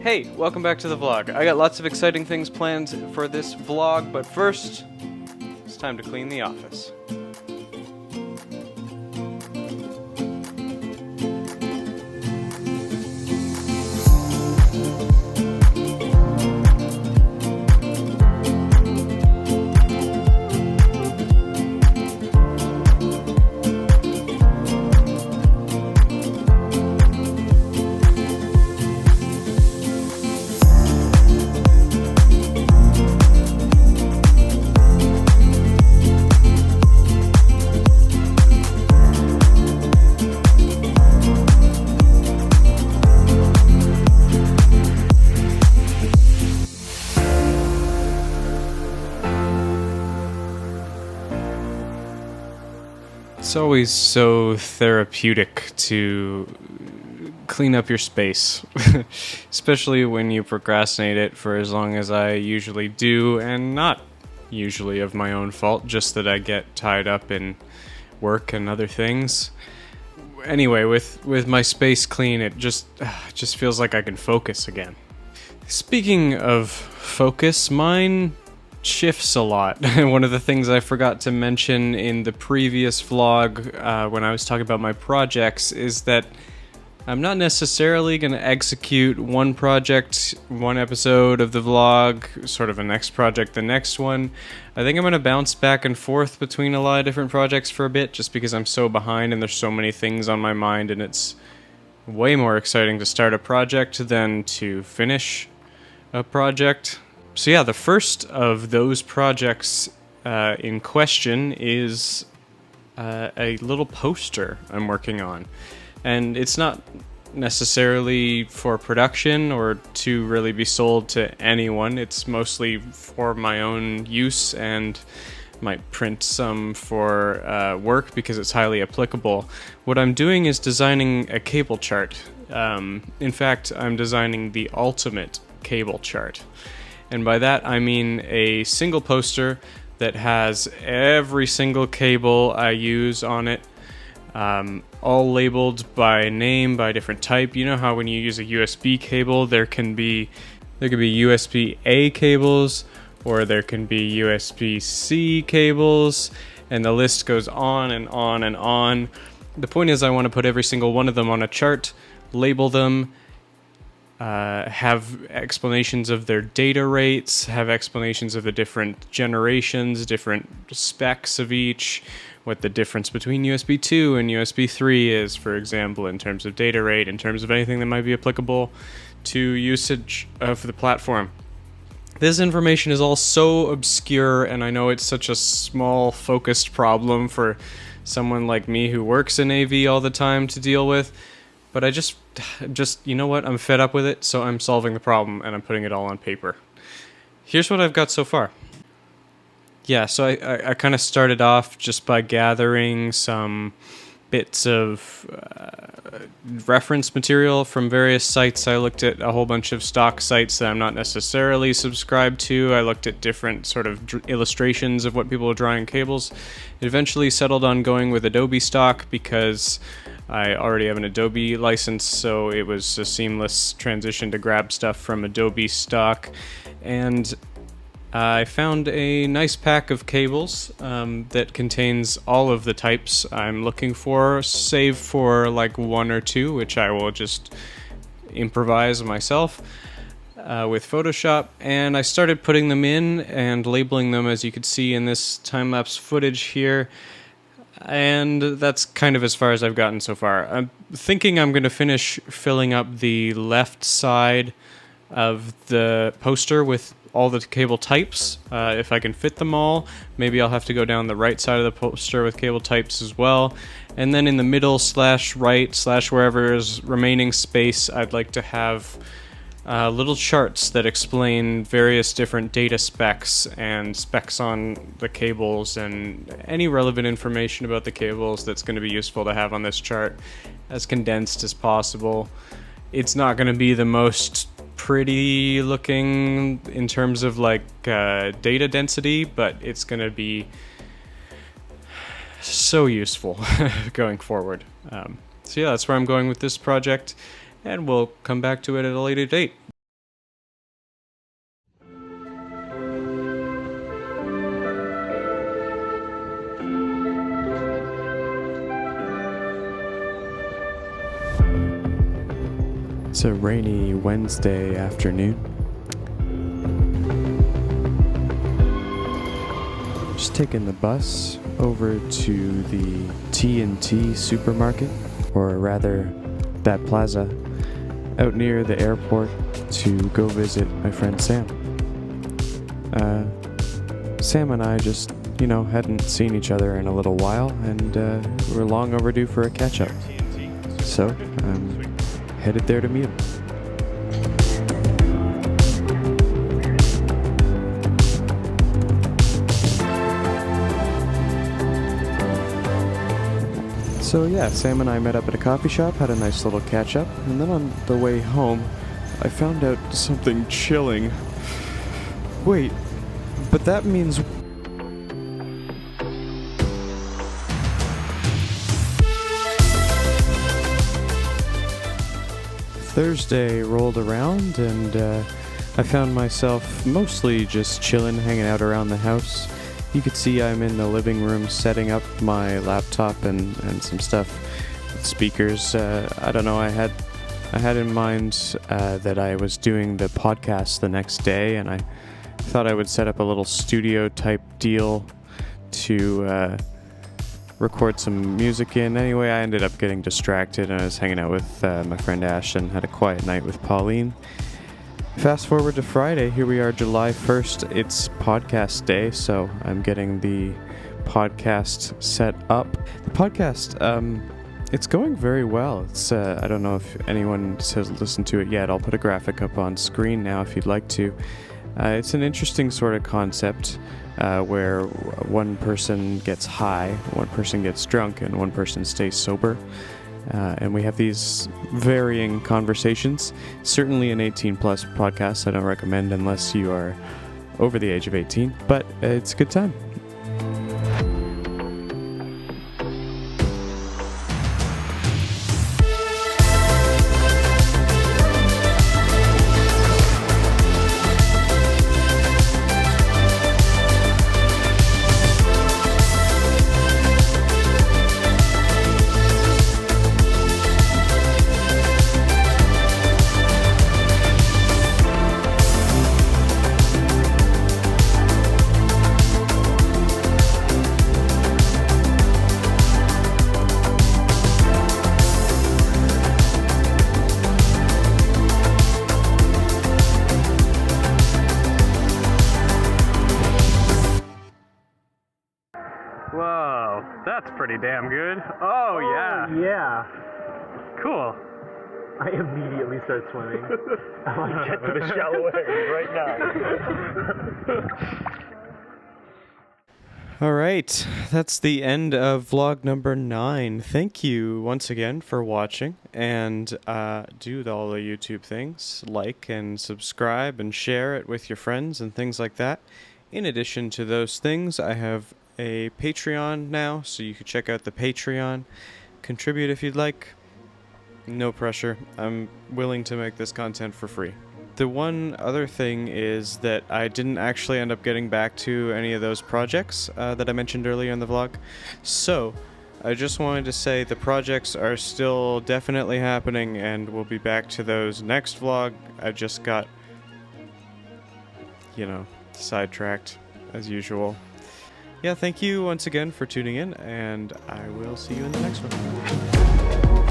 Hey, welcome back to the vlog. I got lots of exciting things planned for this vlog, but first, it's time to clean the office. It's always so therapeutic to clean up your space, especially when you procrastinate it for as long as I usually do, and not usually of my own fault, just that I get tied up in work and other things. Anyway, with my space clean, it just feels like I can focus again. Speaking of focus, mine shifts a lot. One of the things I forgot to mention in the previous vlog when I was talking about my projects is that I'm not necessarily going to execute one project, one episode of the vlog, sort of a next project, the next one. I think I'm going to bounce back and forth between a lot of different projects for a bit just because I'm so behind and there's so many things on my mind, and it's way more exciting to start a project than to finish a project. So yeah, the first of those projects in question is a little poster I'm working on. And it's not necessarily for production or to really be sold to anyone. It's mostly for my own use, and might print some for work because it's highly applicable. What I'm doing is designing a cable chart. In fact, I'm designing the ultimate cable chart. And by that, I mean a single poster that has every single cable I use on it, all labeled by name, by different type. You know how when you use a USB cable, there can be USB-A cables, or there can be USB-C cables, and the list goes on and on and on. The point is, I want to put every single one of them on a chart, label them, have explanations of their data rates, have explanations of the different generations, different specs of each, what the difference between USB 2 and USB 3 is, for example, in terms of data rate, in terms of anything that might be applicable to usage of the platform. This information is all so obscure, and I know it's such a small, focused problem for someone like me who works in AV all the time to deal with. But I just, you know what, I'm fed up with it, so I'm solving the problem and I'm putting it all on paper. Here's what I've got so far. Yeah, so I kind of started off just by gathering some bits of reference material from various sites. I looked at a whole bunch of stock sites that I'm not necessarily subscribed to. I looked at different sort of illustrations of what people are drawing cables. It eventually settled on going with Adobe stock because I already have an Adobe license, so it was a seamless transition to grab stuff from Adobe stock. And I found a nice pack of cables that contains all of the types I'm looking for, save for like one or two, which I will just improvise myself with Photoshop. And I started putting them in and labeling them, as you could see in this time-lapse footage here. And that's kind of as far as I've gotten so far. I'm thinking I'm going to finish filling up the left side of the poster with all the cable types. If I can fit them all, maybe I'll have to go down the right side of the poster with cable types as well. And then in the middle / right / wherever is remaining space, I'd like to have little charts that explain various different data specs and specs on the cables and any relevant information about the cables that's going to be useful to have on this chart, as condensed as possible. It's not going to be the most pretty looking in terms of like data density, but it's going to be so useful going forward. So yeah, that's where I'm going with this project, and we'll come back to it at a later date. It's a rainy Wednesday afternoon. Just taking the bus over to the T&T supermarket, or rather that plaza, out near the airport to go visit my friend Sam. Sam and I just, hadn't seen each other in a little while, and we're long overdue for a catch-up. So, I'm headed there to meet him. So yeah, Sam and I met up at a coffee shop, had a nice little catch-up, and then on the way home, I found out something chilling. Wait, but that means... Thursday rolled around, and I found myself mostly just chilling, hanging out around the house. You could see I'm in the living room setting up my laptop and some stuff with speakers. I don't know, I had in mind that I was doing the podcast the next day, and I thought I would set up a little studio type deal to record some music in. Anyway, I ended up getting distracted, and I was hanging out with my friend Ash and had a quiet night with Pauline. Fast forward to Friday, here we are, July 1st. It's podcast day, so I'm getting the podcast set up. The podcast, it's going very well. It's I don't know if anyone has listened to it yet. I'll put a graphic up on screen now if you'd like to. It's an interesting sort of concept where one person gets high, one person gets drunk, and one person stays sober. And we have these varying conversations. Certainly an 18-plus podcast I don't recommend unless you are over the age of 18, but it's a good time. Whoa, that's pretty damn good. Oh, yeah. Yeah. Cool. I immediately start swimming. I want to get to the shallow end right now. All right, that's the end of vlog number 9. Thank you once again for watching, and do all the YouTube things, like and subscribe and share it with your friends and things like that. In addition to those things, I have a Patreon now, so you can check out the Patreon. Contribute if you'd like. No pressure. I'm willing to make this content for free. The one other thing is that I didn't actually end up getting back to any of those projects that I mentioned earlier in the vlog. So, I just wanted to say the projects are still definitely happening, and we'll be back to those next vlog. I just got, sidetracked as usual. Yeah, thank you once again for tuning in, and I will see you in the next one.